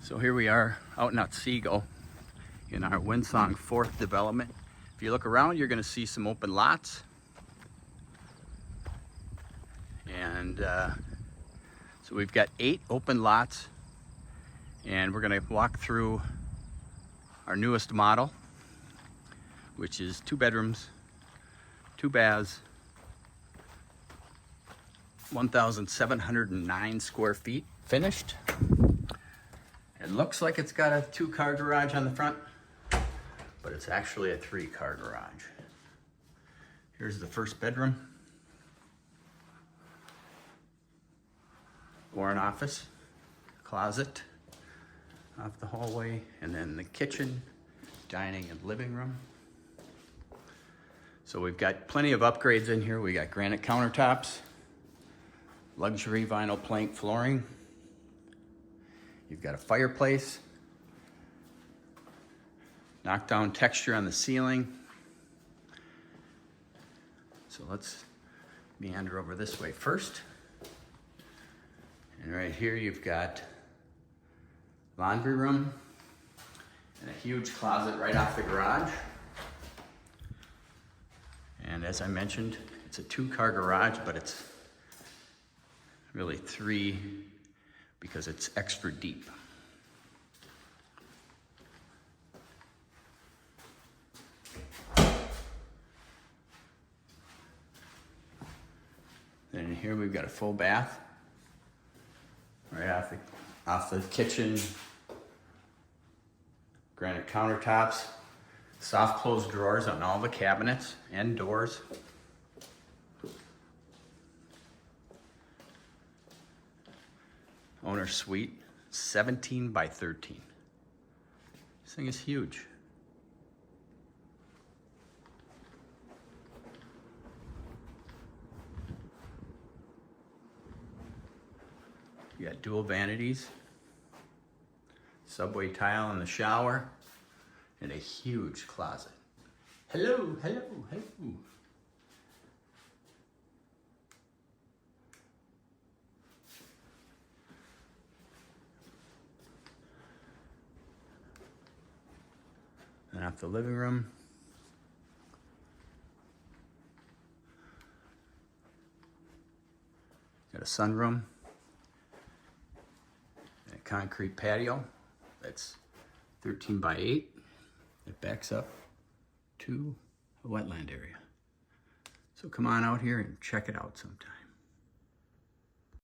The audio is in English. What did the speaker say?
So here we are out in Otsego in our Windsong 4th development. If you look around, you're going to see some open lots. And so we've got 8 open lots, and we're going to walk through our newest model, which is 2 bedrooms, 2 baths, 1,709 square feet finished. It looks like it's got a 2-car garage on the front, but it's actually a 3-car garage. Here's the first bedroom, or an office, closet off the hallway, and then the kitchen, dining, and living room. So we've got plenty of upgrades in here. We got granite countertops, luxury vinyl plank flooring. You've got a fireplace, knockdown texture on the ceiling. So let's meander over this way first. And right here you've got laundry room and a huge closet right off the garage. And as I mentioned, it's a 2-car garage, but it's really 3 because it's extra deep. Then in here we've got a full bath right off the kitchen, granite countertops, soft close drawers on all the cabinets and doors. Owner suite, 17 by 13. This thing is huge. You got dual vanities, subway tile in the shower, and a huge closet. Hello, hello, hello. And off the living room, got a sunroom and a concrete patio that's 13 by 8. It backs up to a wetland area. So come on out here and check it out sometime.